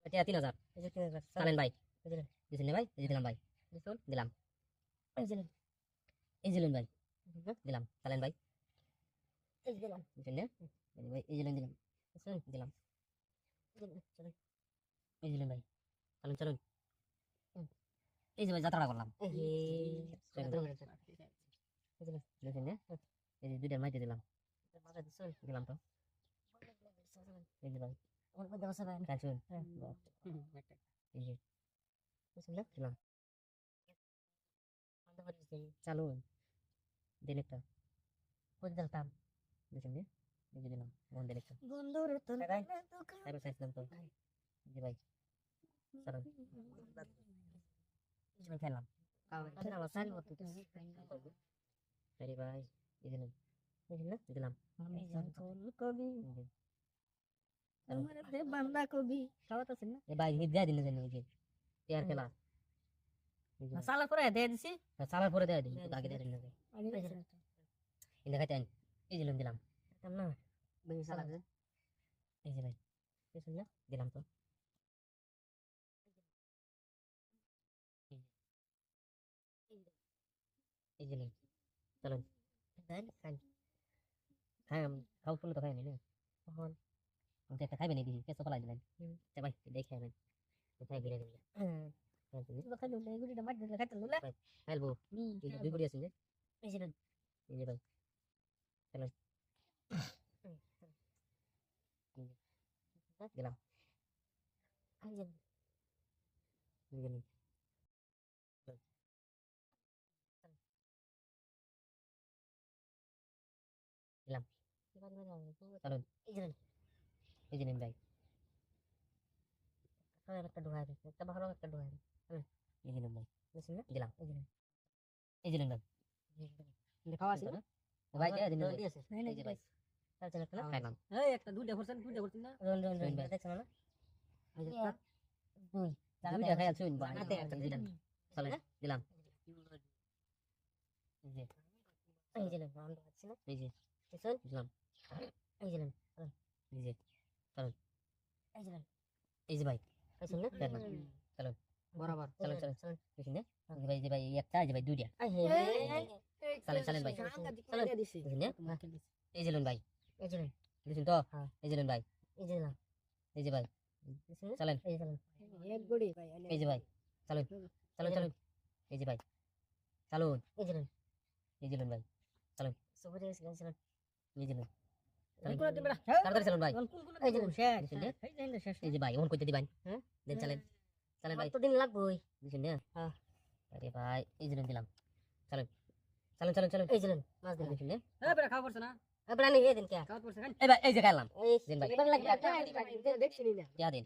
এটা 3000 এই যে 3000 চালেন ভাই এই যে দিছেন না ভাই এই যে দিলাম ভাই দিছুন দিলাম এই যে এই যে ভাই দিলাম চালেন ভাই এই যে দিলাম দিছেন না এই যে ভাই এই যে দিলাম দিছুন দিলাম চলো এই যে ভাই চালুন চালুন এই যে ভাই যাত্রা করলাম এই চলেন তো দিছেন না এই যে দুইটা মাইতে দিলাম মাথা দিছুন দিলাম তো এই যে ভাই আমার মধ্যে বসে ভাই চালুন এই যে দিছুন না দিলাম মাথা করে দিছুন চালুন দিন একটা কই দিলাম দিছেন না এই যে দিলাম মন দিন একটা বন্ধুর তোর ভাই সাইবার সাইজ নাম তো এই যে ভাই চালুন এই যে ভাই খেলাম আরে আমার সাইন মত আরে ভাই এই যে নিন, বুঝলি না দিলাম আমি যখন কবি এই যে আমার দে বান্দা কবি খাওয়াত আছেন না এই ভাই হিট দেয়া দিন না জানি এই যে পেয়ার খেলা এই যে সালা করে দে দিছি চালার পরে দেয়া দিন আগে দেয়া দিন না আগে এই দেখাইতে আইন এই যে দিলাম দিলাম না বেশি সালা দে এই যে ভাই দিছুন না দিলাম তো এই যে নিন চলুন দেন খাই হ্যাঁ খাও শুনলে তো খাইনি না তখন আমাকে একটা খাইবেন এই দিদি কেসো ফলাই দিলেন তা ভাই দেখে খাইবেন কোথায় ঘিরে দিলেন তো খাই লুলে গুড়িটা মার দিলে খাইতে লুলে খাইলবো এই যে দুই গুড়ি আছে যে এই যে এই যে ভাই চলুন দিলাম এই যে এই যে নিন দিলাম চলুন এই যে এই যে নিন ভাই একটা ঢুকাই দে একটা ভালো একটা ঢুকাই দে এই যে নিন ভাই বুঝছেন না দিলাম এই যে এই যে নিন ভাই খাওয়া আছে না ভাই দেয়া দিন জলদি আছে এই যে ভাই তার চলে না খাইলাম এই একটা দুইটা করছেন না রন রন রন দেখছেন না এই যে দুই দুইটা খাই আলছুন ভাই জানাতে একটা দিলাম চলেন দিলাম এই যে এই যে আমরা পাচ্ছি না এই যে বুঝছেন দিলাম এই যে এই যে চলুন এই যে এই যে ভাই বুঝছেন না দিলাম চলুন বরাবর চলুন চলুন চলুন দেখুন না এই যে ভাই একটা এই যে ভাই দুইটা এই হে চলেন চলেন ভাই চলেন দিছি দেখুন না এই যে লুন ভাই এই যে দেখুন তো হ্যাঁ। এই যে লুন ভাই এই যে না এই যে ভাই বুঝছেন চলেন এই যে এক গুড়ি ভাই এই যে ভাই চলুন চলুন চলুন এই যে ভাই চলুন এই যে এই যে লুন ভাই চলুন সবুজ এসে গেছিলেন এই যে লুন কোন দিন বড় তাড়াতাড়ি চলুন ভাই এই যে শেষ দেখুন না এই যে শেষ এই যে ভাই ওন কইতে দিবেন হ্যাঁ দেন চলেন চলেন ভাই তো দিন লাগবে দেখুন না হ্যাঁ আরে ভাই এই যে লুন দিলাম চলুন চলুন চলুন চলুন এই যে মাছ দিন দেখুন না এই বড় খাওয়া পড়ছ না এই বড় নিয়ে দিন কে খাওয়া পড়ছ এই ভাই এই যে খাইলাম এই দিন ভাই এবার লাগে দেখছিনি না ইয়া দিন